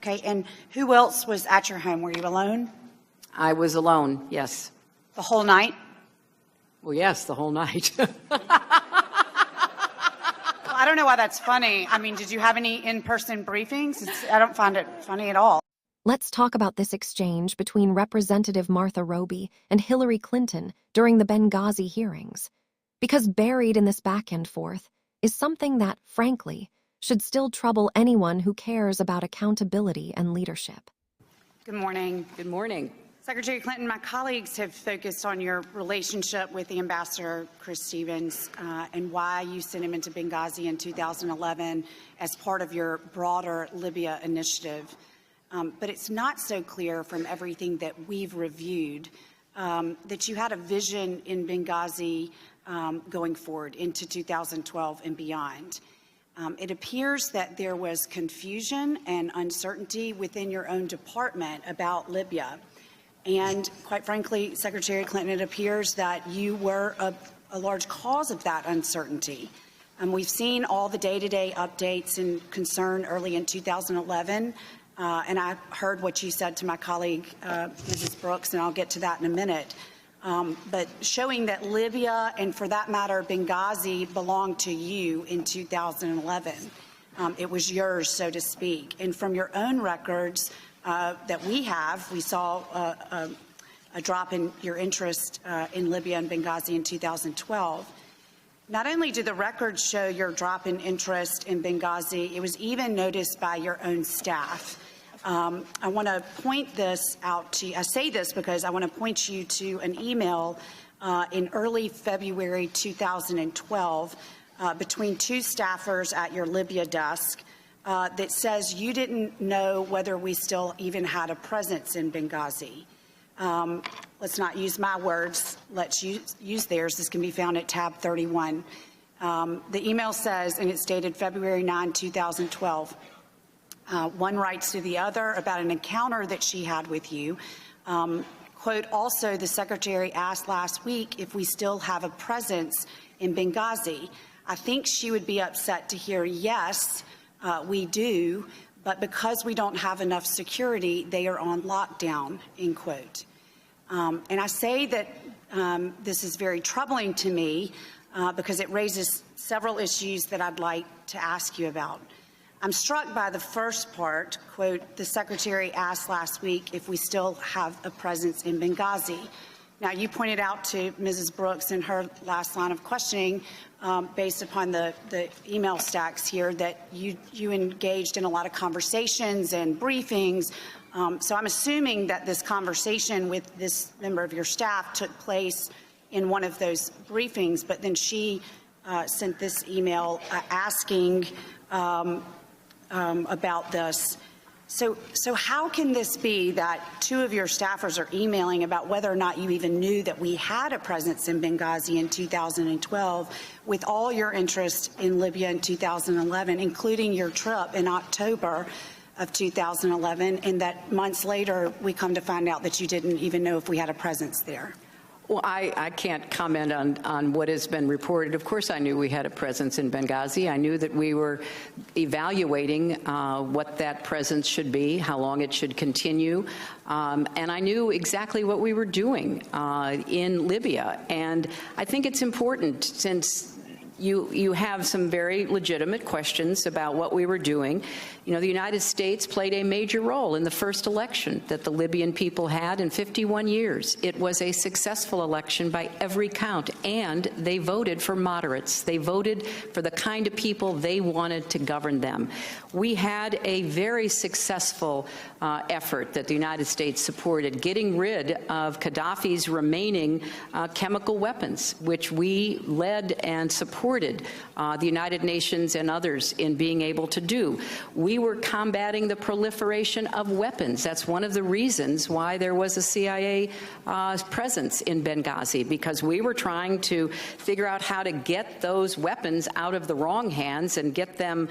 Okay, and who else was at your home? Were you alone? I was alone, yes. The whole night? Well, yes, the whole night. I don't know why that's funny. I mean, did you have any in-person briefings? I don't find it funny at all. Let's talk about this exchange between Representative Martha Roby and Hillary Clinton during the Benghazi hearings. Because buried in this back and forth is something that, frankly, should still trouble anyone who cares about accountability and leadership. Good morning. Good morning. Secretary Clinton, my colleagues have focused on your relationship with the Ambassador Chris Stevens and why you sent him into Benghazi in 2011 as part of your broader Libya initiative. But it's not so clear from everything that we've reviewed that you had a vision in Benghazi going forward into 2012 and beyond. It appears that there was confusion and uncertainty within your own department about Libya. And quite frankly, Secretary Clinton, it appears that you were a large cause of that uncertainty. We've seen all the day-to-day updates and concern early in 2011, and I heard what you said to my colleague, Mrs. Brooks, and I'll get to that in a minute. But showing that Libya, and for that matter, Benghazi, belonged to you in 2011. It was yours, so to speak. And from your own records, that we saw a drop in your interest in Libya and Benghazi in 2012. Not only do the records show your drop in interest in Benghazi, it was even noticed by your own staff. I want to point this out to you. I say this because I want to point you to an email in early February 2012 between two staffers at your Libya desk that says you didn't know whether we still even had a presence in Benghazi. Let's not use my words. Let's use theirs. This can be found at tab 31. The email says, and it's dated February 9, 2012, one writes to the other about an encounter that she had with you. Quote, also, the secretary asked last week if we still have a presence in Benghazi. I think she would be upset to hear yes, we do, but because we don't have enough security, they are on lockdown, end quote. And I say that this is very troubling to me because it raises several issues that I'd like to ask you about. I'm struck by the first part, quote, the secretary asked last week if we still have a presence in Benghazi. Now, you pointed out to Mrs. Brooks in her last line of questioning, based upon the email stacks here, that you engaged in a lot of conversations and briefings. So I'm assuming that this conversation with this member of your staff took place in one of those briefings, but then she sent this email asking about this. So how can this be that two of your staffers are emailing about whether or not you even knew that we had a presence in Benghazi in 2012 with all your interest in Libya in 2011, including your trip in October of 2011, and that months later we come to find out that you didn't even know if we had a presence there? Well, I can't comment on what has been reported. Of course, I knew we had a presence in Benghazi. I knew that we were evaluating what that presence should be, how long it should continue, and I knew exactly what we were doing in Libya. And I think it's important, since you have some very legitimate questions about what we were doing. You know, the United States played a major role in the first election that the Libyan people had in 51 years. It was a successful election by every count, and they voted for moderates. They voted for the kind of people they wanted to govern them. We had a very successful effort that the United States supported, getting rid of Gaddafi's remaining chemical weapons, which we led and supported the United Nations and others in being able to do. We were combating the proliferation of weapons. That's one of the reasons why there was a CIA presence in Benghazi, because we were trying to figure out how to get those weapons out of the wrong hands and get them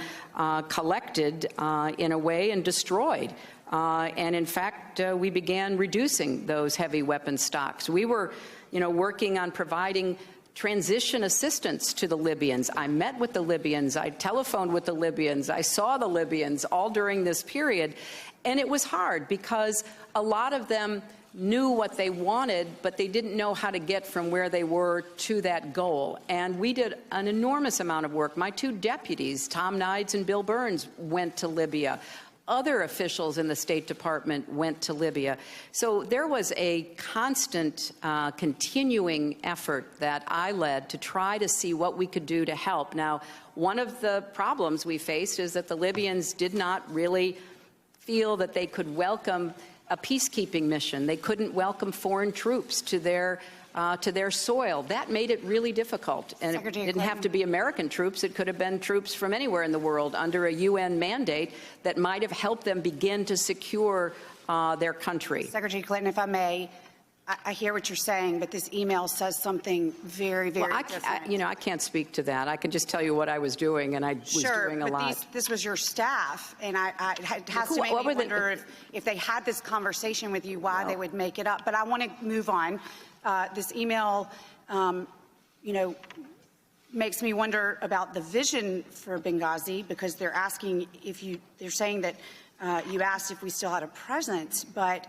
collected in a way and destroyed. And in fact, we began reducing those heavy weapon stocks. We were, working on providing transition assistance to the Libyans. I met with the Libyans. I telephoned with the Libyans. I saw the Libyans all during this period. And it was hard because a lot of them knew what they wanted, but they didn't know how to get from where they were to that goal. And we did an enormous amount of work. My two deputies, Tom Nides and Bill Burns, went to Libya. Other officials in the State Department went to Libya. So there was a constant, continuing effort that I led to try to see what we could do to help. Now, one of the problems we faced is that the Libyans did not really feel that they could welcome a peacekeeping mission. They couldn't welcome foreign troops to their soil. That made it really difficult. And it didn't have to be American troops. It could have been troops from anywhere in the world under a UN mandate that might have helped them begin to secure their country. Secretary Clinton, if I may, I hear what you're saying, but this email says something very, very different. I can't speak to that. I can just tell you what I was doing, and I was doing a lot. Sure, but this was your staff, and it has to make me wonder if they had this conversation with you, why they would make it up. But I want to move on. This email, makes me wonder about the vision for Benghazi, because they're asking they're saying that you asked if we still had a presence, but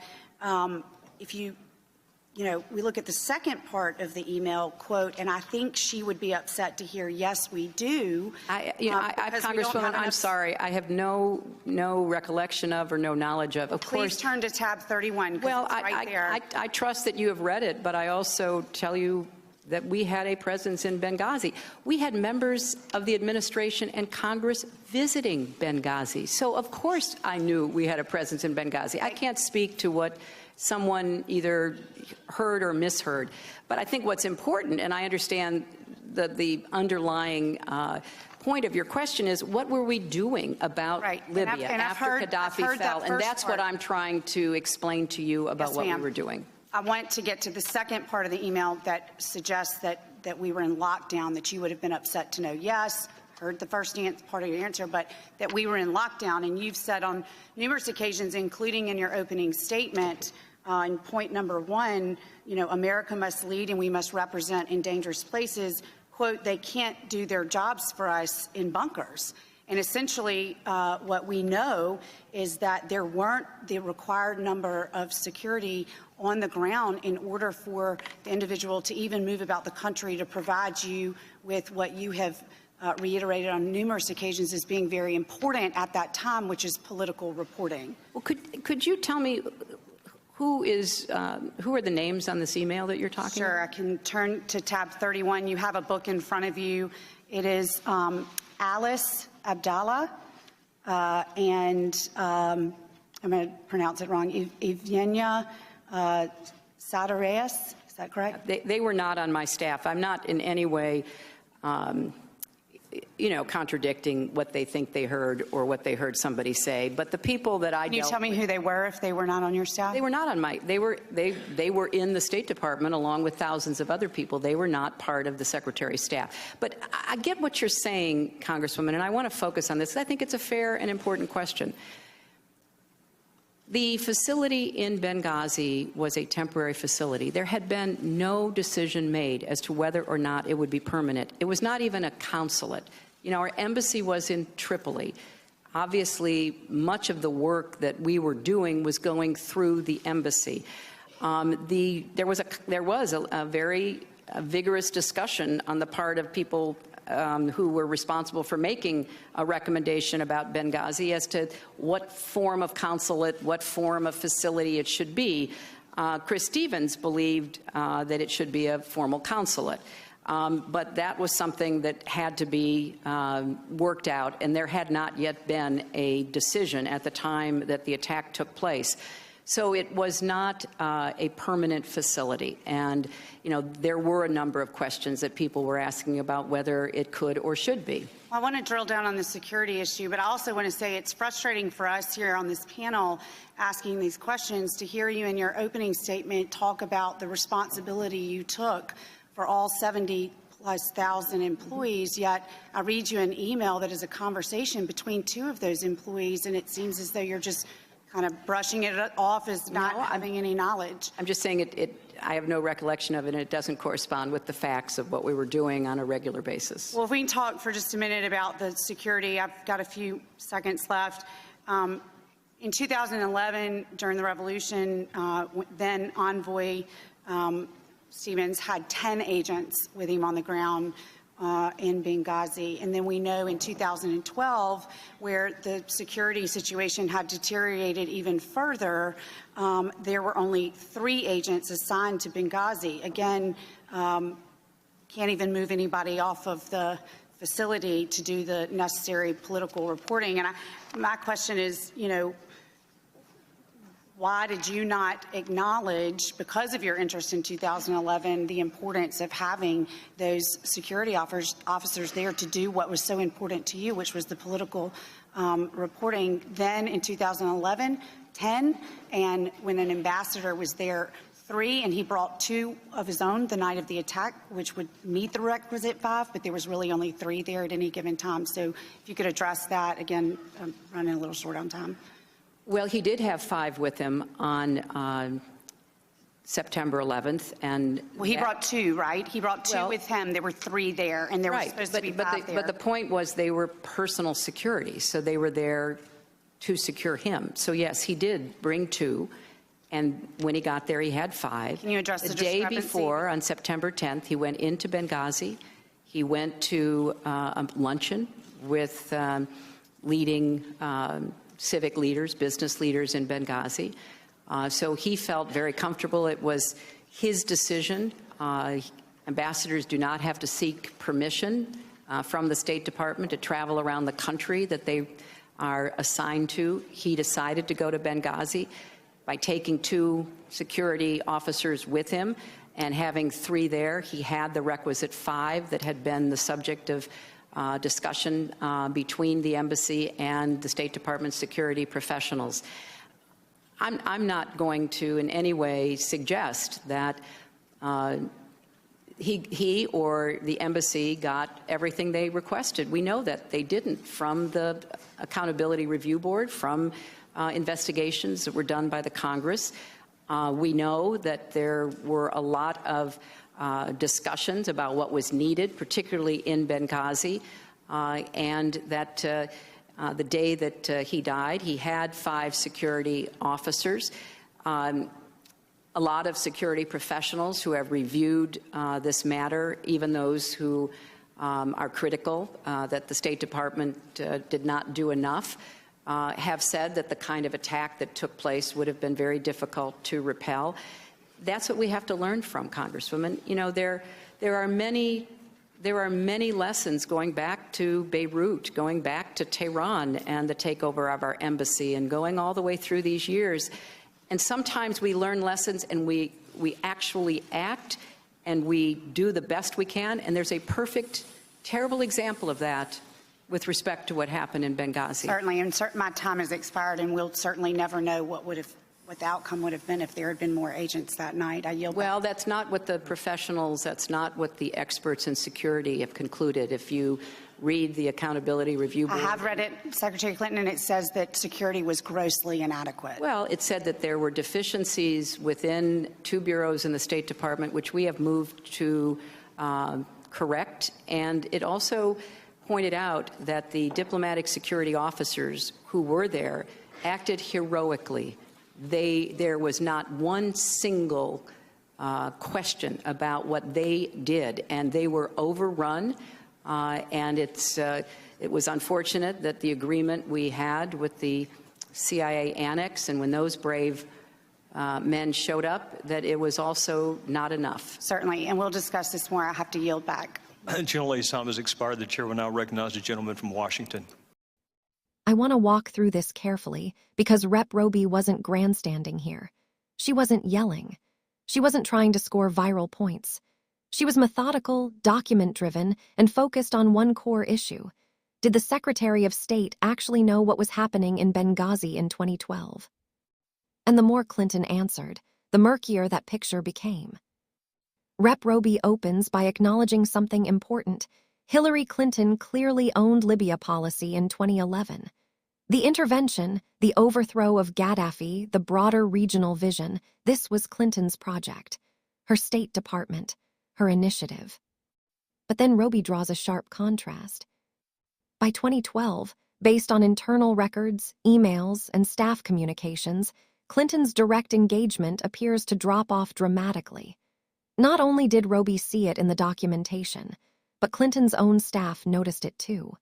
if we look at the second part of the email, quote, and I think she would be upset to hear, yes, we do. Congresswoman, I'm sorry. I have no recollection of or no knowledge of. Please turn to tab 31, because it's right there. I trust that you have read it, but I also tell you that we had a presence in Benghazi. We had members of the administration and Congress visiting Benghazi. So, of course, I knew we had a presence in Benghazi. I can't speak to what someone either heard or misheard. But I think what's important, and I understand the underlying point of your question, is what were we doing about Libya after Gaddafi fell? And that's what I'm trying to explain to you about what we were doing. I want to get to the second part of the email that suggests that we were in lockdown, that you would have been upset to know, yes, heard the first part of your answer, but that we were in lockdown. And you've said on numerous occasions, including in your opening statement, in point number 1, America must lead and we must represent in dangerous places. Quote, they can't do their jobs for us in bunkers. And essentially, what we know is that there weren't the required number of security on the ground in order for the individual to even move about the country to provide you with what you have reiterated on numerous occasions as being very important at that time, which is political reporting. Well, could you tell me who are the names on this email that you're talking about? Sure, I can turn to tab 31. You have a book in front of you. It is Alice Abdallah and I'm going to pronounce it wrong, Evgenia Sadareas. Is that correct? They were not on my staff. I'm not in any way contradicting what they think they heard or what they heard somebody say. But the people that I Can you tell me who they were if they were not on your staff? They were not on my. They were in the State Department along with thousands of other people. They were not part of the Secretary's staff. But I get what you're saying, Congresswoman, and I want to focus on this. I think it's a fair and important question. The facility in Benghazi was a temporary facility. There had been no decision made as to whether or not it would be permanent. It was not even a consulate. Our embassy was in Tripoli. Obviously, much of the work that we were doing was going through the embassy. There was a very vigorous discussion on the part of people who were responsible for making a recommendation about Benghazi as to what form of consulate, what form of facility it should be. Chris Stevens believed that it should be a formal consulate. But that was something that had to be worked out, and there had not yet been a decision at the time that the attack took place. So it was not a permanent facility. And, there were a number of questions that people were asking about whether it could or should be. Well, I want to drill down on the security issue, but I also want to say it's frustrating for us here on this panel asking these questions to hear you in your opening statement talk about the responsibility you took for all 70,000+ employees, yet I read you an email that is a conversation between 2 of those employees, and it seems as though you're just kind of brushing it off as not having any knowledge. I'm just saying I have no recollection of it, and it doesn't correspond with the facts of what we were doing on a regular basis. Well, if we can talk for just a minute about the security. I've got a few seconds left. In 2011, during the revolution, then envoy Stevens had 10 agents with him on the ground in Benghazi. And then we know in 2012, where the security situation had deteriorated even further, there were only 3 agents assigned to Benghazi. Again, can't even move anybody off of the facility to do the necessary political reporting. And my question is, why did you not acknowledge, because of your interest in 2011, the importance of having those security officers there to do what was so important to you, which was the political reporting? Then in 2011, 10, and when an ambassador was there, 3, and he brought 2 of his own the night of the attack, which would meet the requisite 5, but there was really only 3 there at any given time. So if you could address that. Again, I'm running a little short on time. Well, he did have 5 with him on September 11th, and he brought 2, right? He brought 2 with him. There were 3 there, and there were supposed to be 5 there. But the point was they were personal security, so they were there to secure him. So yes, he did bring 2, and when he got there, he had 5. Can you address the day before, on September 10th, he went into Benghazi. He went to a luncheon with leading civic leaders, business leaders in Benghazi. So he felt very comfortable. It was his decision. Ambassadors do not have to seek permission from the State Department to travel around the country that they are assigned to. He decided to go to Benghazi by taking 2 security officers with him and having 3 there. He had the requisite 5 that had been the subject of discussion between the embassy and the State Department security professionals. I'm not going to in any way suggest that he or the embassy got everything they requested. We know that they didn't, from the Accountability Review Board, from investigations that were done by the Congress. We know that there were a lot of discussions about what was needed, particularly in Benghazi, and that the day that he died, he had 5 security officers. A lot of security professionals who have reviewed this matter, even those who are critical that the State Department did not do enough, have said that the kind of attack that took place would have been very difficult to repel. That's what we have to learn from, Congresswoman. There are many lessons going back to Beirut, going back to Tehran and the takeover of our embassy, and going all the way through these years. And sometimes we learn lessons and we actually act and we do the best we can. And there's a perfect, terrible example of that with respect to what happened in Benghazi. Certainly, and my time has expired, and we'll certainly never know what the outcome would have been if there had been more agents that night. I yield back. Well, that's not what the professionals, that's not what the experts in security have concluded. If you read the Accountability Review Board. I have read it, Secretary Clinton, and it says that security was grossly inadequate. Well, it said that there were deficiencies within 2 bureaus in the State Department, which we have moved to correct. And it also pointed out that the diplomatic security officers who were there acted heroically. There was not one single question about what they did, and they were overrun. And it was unfortunate that the agreement we had with the CIA annex, and when those brave men showed up, that it was also not enough. Certainly, and we'll discuss this more. I have to yield back. The gentlelady's time has expired. The chair will now recognize the gentleman from Washington. I want to walk through this carefully because Rep. Roby wasn't grandstanding here. She wasn't yelling. She wasn't trying to score viral points. She was methodical, document-driven, and focused on one core issue. Did the Secretary of State actually know what was happening in Benghazi in 2012? And the more Clinton answered, the murkier that picture became. Rep. Roby opens by acknowledging something important. Hillary Clinton clearly owned Libya policy in 2011. The intervention, the overthrow of Gaddafi, the broader regional vision, this was Clinton's project, her State Department, her initiative. But then Roby draws a sharp contrast. By 2012, Based on internal records, emails, and staff communications, Clinton's direct engagement appears to drop off dramatically. Not only did Roby see it in the documentation, but Clinton's own staff noticed it too.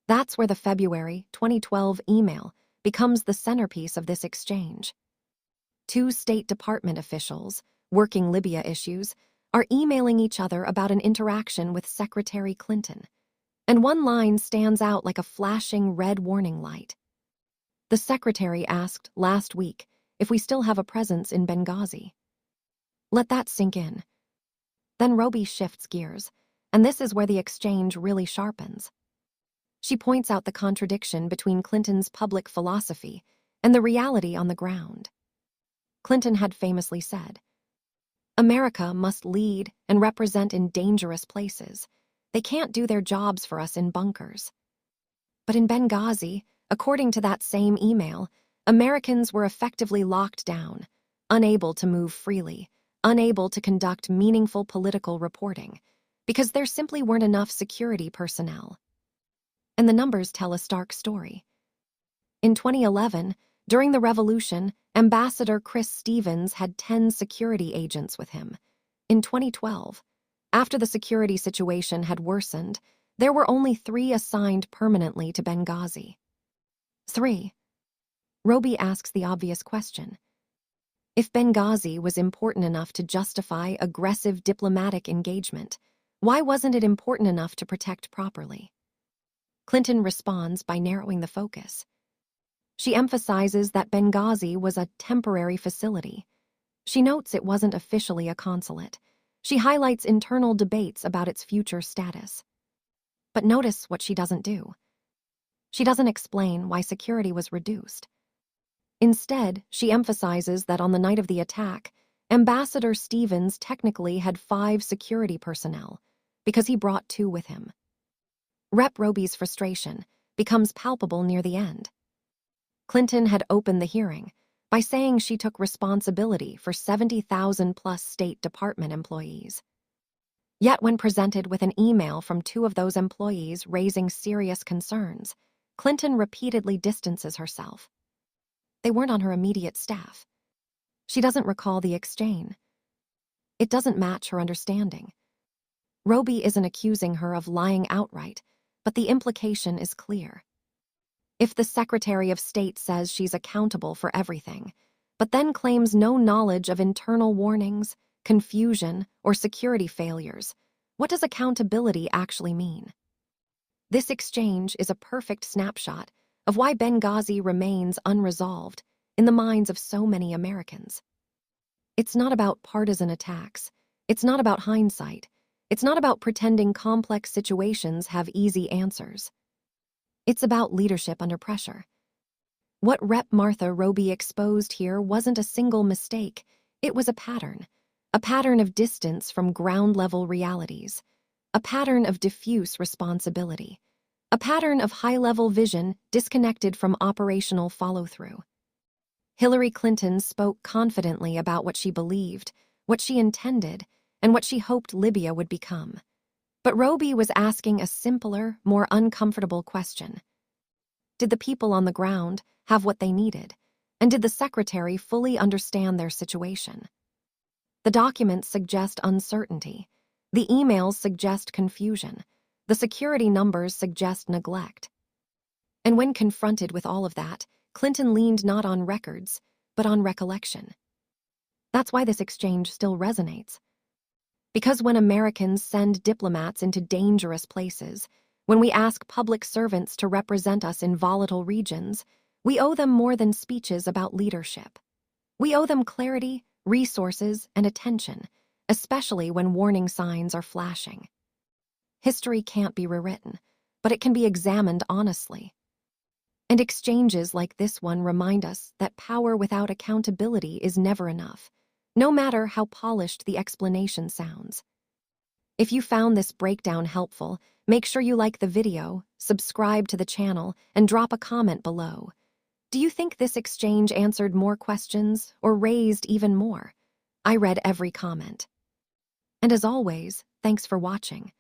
That's where the February 2012 email becomes the centerpiece of this exchange. Two State Department officials, working Libya issues, are emailing each other about an interaction with Secretary Clinton. And one line stands out like a flashing red warning light. The secretary asked last week if we still have a presence in Benghazi. Let that sink in. Then Roby shifts gears, and this is where the exchange really sharpens. She points out the contradiction between Clinton's public philosophy and the reality on the ground. Clinton had famously said, "America must lead and represent in dangerous places. They can't do their jobs for us in bunkers." But in Benghazi, according to that same email, Americans were effectively locked down, unable to move freely, unable to conduct meaningful political reporting, because there simply weren't enough security personnel. And the numbers tell a stark story. In 2011, during the revolution, Ambassador Chris Stevens had 10 security agents with him. In 2012, after the security situation had worsened, there were only 3 assigned permanently to Benghazi. 3. Roby asks the obvious question. If Benghazi was important enough to justify aggressive diplomatic engagement, why wasn't it important enough to protect properly? Clinton responds by narrowing the focus. She emphasizes that Benghazi was a temporary facility. She notes it wasn't officially a consulate. She highlights internal debates about its future status. But notice what she doesn't do. She doesn't explain why security was reduced. Instead, she emphasizes that on the night of the attack, Ambassador Stevens technically had 5 security personnel because he brought 2 with him. Rep. Roby's frustration becomes palpable near the end. Clinton had opened the hearing by saying she took responsibility for 70,000-plus State Department employees. Yet when presented with an email from 2 of those employees raising serious concerns, Clinton repeatedly distances herself. They weren't on her immediate staff. She doesn't recall the exchange. It doesn't match her understanding. Roby isn't accusing her of lying outright, but the implication is clear. If the Secretary of State says she's accountable for everything, but then claims no knowledge of internal warnings, confusion, or security failures, what does accountability actually mean? This exchange is a perfect snapshot of why Benghazi remains unresolved in the minds of so many Americans. It's not about partisan attacks. It's not about hindsight. It's not about pretending complex situations have easy answers. It's about leadership under pressure. What Rep. Martha Roby exposed here wasn't a single mistake. It was a pattern of distance from ground-level realities, a pattern of diffuse responsibility, a pattern of high-level vision disconnected from operational follow-through. Hillary Clinton spoke confidently about what she believed, what she intended, and what she hoped Libya would become. But Roby was asking a simpler, more uncomfortable question. Did the people on the ground have what they needed? And did the secretary fully understand their situation? The documents suggest uncertainty. The emails suggest confusion. The security numbers suggest neglect. And when confronted with all of that, Clinton leaned not on records, but on recollection. That's why this exchange still resonates. Because when Americans send diplomats into dangerous places, when we ask public servants to represent us in volatile regions, we owe them more than speeches about leadership. We owe them clarity, resources, and attention, especially when warning signs are flashing. History can't be rewritten, but it can be examined honestly. And exchanges like this one remind us that power without accountability is never enough, no matter how polished the explanation sounds. If you found this breakdown helpful, make sure you like the video, subscribe to the channel, and drop a comment below. Do you think this exchange answered more questions or raised even more? I read every comment. And as always, thanks for watching.